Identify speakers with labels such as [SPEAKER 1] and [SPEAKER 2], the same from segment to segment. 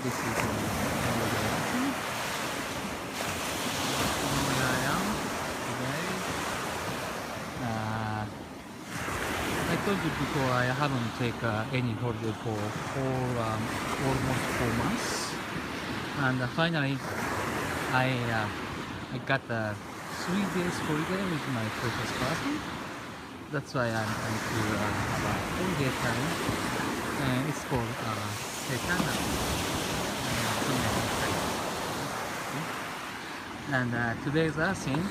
[SPEAKER 1] this is where I am today. I told you before I haven't taken any holiday for almost 4 months, and finally I got a 3 days holiday with my precious person. That's why I'm trying to have a holiday time. It's called Setana. And today's scene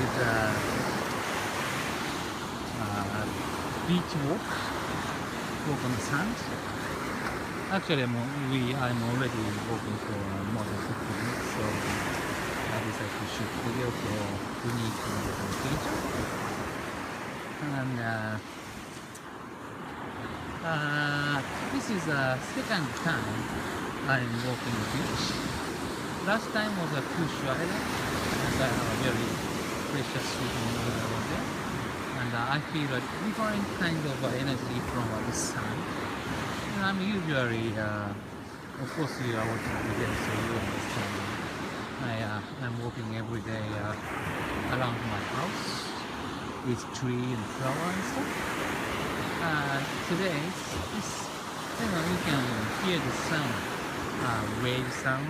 [SPEAKER 1] is beach walk on the sand. Actually, I'm already walking for more than 50 minutes, so I decided to shoot video for unique location. And this is the second time I'm walking the beach. Last time was a Kyushu Island, and I have a very precious shooting over there. And I feel a different kind of energy from the sun. And I'm usually, of course you are watching today, so you understand. I'm walking every day around my house with tree and flower and stuff. Today, you can hear the sound, wave sound,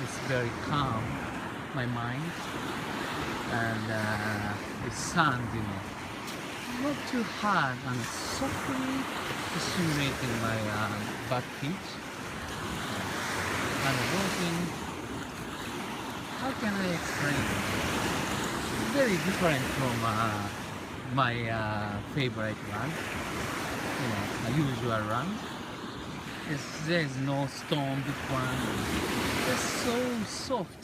[SPEAKER 1] it's very calm, my mind. And the sound, not too hard and softly stimulating my back feet. And walking, how can I explain? Very different from my favorite run, a usual run. There's no stone, big one. It's so soft.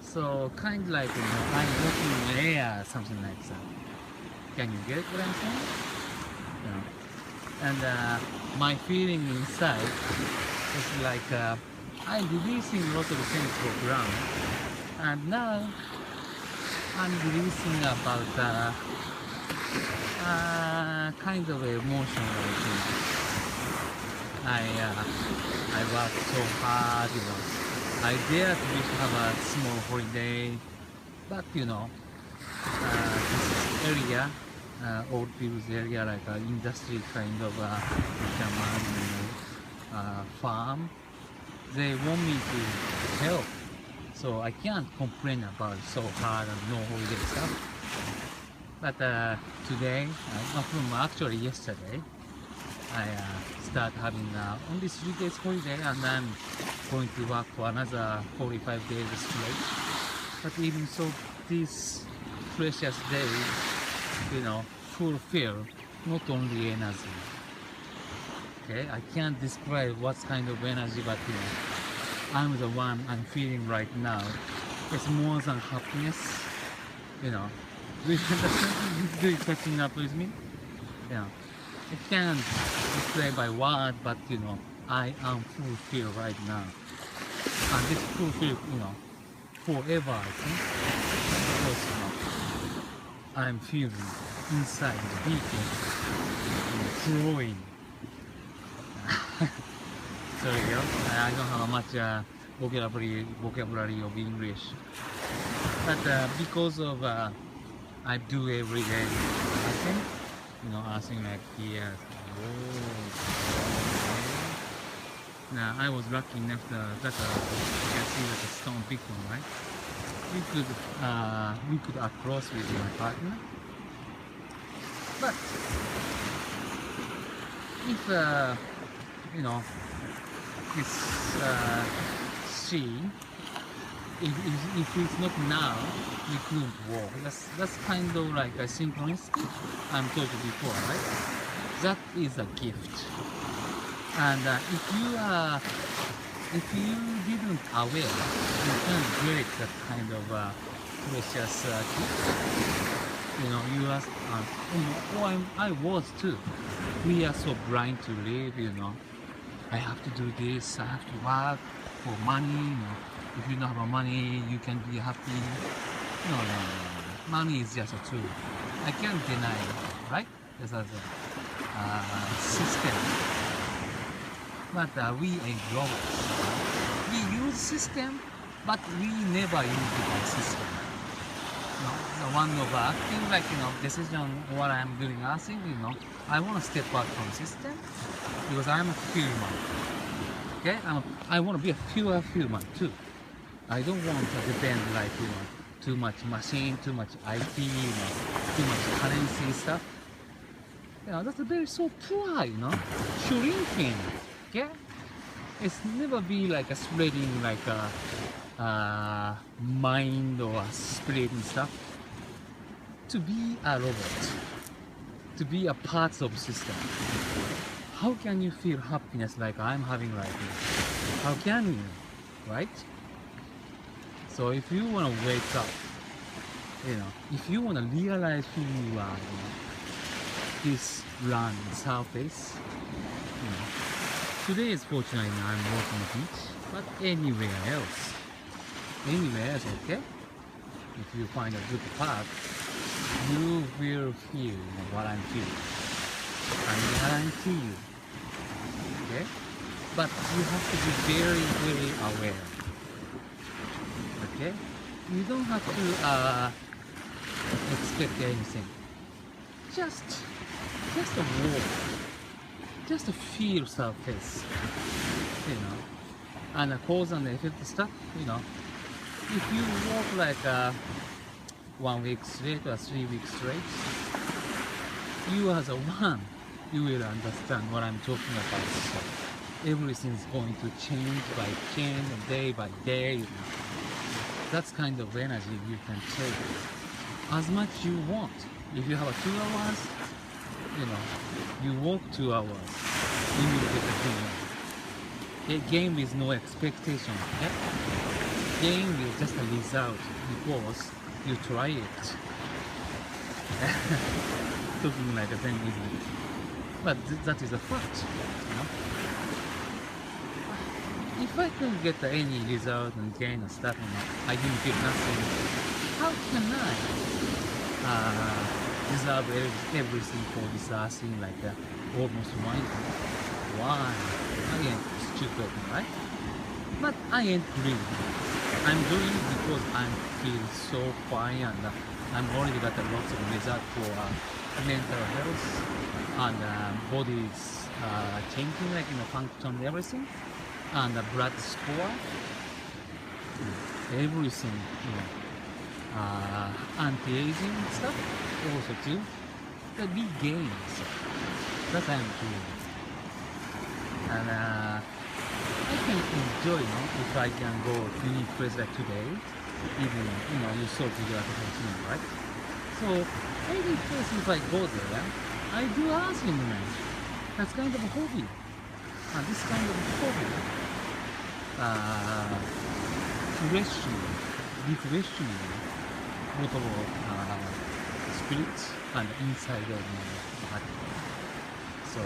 [SPEAKER 1] So kind of like, I'm walking in the air, something like that. Can you get what I'm saying? And my feeling inside is like I'm releasing a lot of things for ground, and now I'm releasing about kind of emotional thing. I worked so hard, I dare to have a small holiday, but this area, old fields area, like an industry kind of farm, they want me to help, so I can't complain about so hard and no holiday stuff. But today, actually yesterday, I start having only 3 days holiday, and I'm going to work for another 45 days straight. But even so, these precious days, fulfill not only energy. Okay, I can't describe what kind of energy, but I'm the one I'm feeling right now. It's more than happiness. Do you understand? Do you catching up with me? I can't describe by word, but I am fulfilled right now. And this fulfilled, forever, I think. Because I'm feeling inside the beacon, flowing. Sorry, I don't have much vocabulary of English. But because of I do every day, I think like here. Now I was lucky enough that you can see that the stone big one, right? We could cross with my partner. But if this sea, if it's not now, we couldn't walk. That's kind of like a synchronicity I'm told you before, right? That is a gift. And if you didn't aware, you can't get that kind of precious gift. You ask, I was too. We are so blind to live, I have to do this, I have to work for money, If you don't have money, you can be happy. No. Money is just a tool. I can't deny it, right? That's a system. But we are robots. we use system, but we never use the system. The one of acting, like, decision what I'm doing, nothing, I want to step out from system because I'm a human. Okay, I want to be a pure human too. I don't want to depend like too much machine, too much IT, too much currency stuff. That's very so poor, shrinking. Okay, it's never be like a spreading like a mind or spreading stuff. To be a robot, to be a part of system. How can you feel happiness like I'm having right now? How can you, right? So if you want to wake up, if you want to realize who you are, this land surface, today is fortunately I'm walking the beach, but anywhere else, okay? If you find a good path, you will feel what I'm feeling. I guarantee you. Okay? But you have to be very, very aware. Okay? You don't have to expect anything. Just walk. Just feel surface. And the cause and effect stuff, if you walk like 1 week straight or 3 weeks straight, you as a one, you will understand what I'm talking about. So everything's going to change by change, day by day. That's kind of energy you can take as much you want. If you have 2 hours, you walk 2 hours, you will get a game. A game is no expectation. Okay? Game is just a result because you try it. Talking like a thing, isn't it? But that is a fact. If I can get any result and gain a stuff, I didn't feel nothing. How can I deserve everything for this thing like almost one? Why? I ain't stupid, right? But I ain't greedy. I'm doing it because I feel so fine and I'm already got a lot of result for mental health and body's changing like function and everything and the blood score, everything, anti-aging stuff also too. The big gains that I'm doing, and I can enjoy, if I can go to any place like today, even, you saw video at the right? So, any place if I go there, I do asking, that's kind of a hobby. And this kind of hobby, refreshing, both of spirit and inside of my body. So,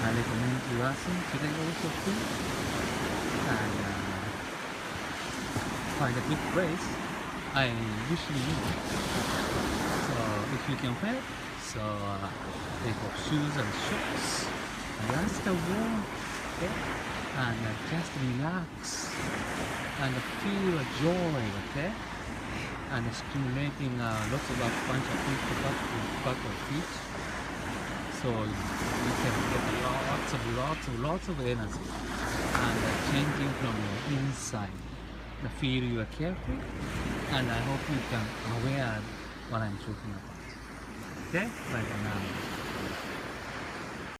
[SPEAKER 1] I recommend you asking today also too, and find a good place. I usually use. So if you can find it, so take off shoes and shorts, just walk, okay, and just relax and feel joy, okay, and stimulating lots of bunch of people back of feet. So you can get lots of energy and changing from your inside. The feel you are carefree, and I hope you can aware what I'm talking about. Okay, right now.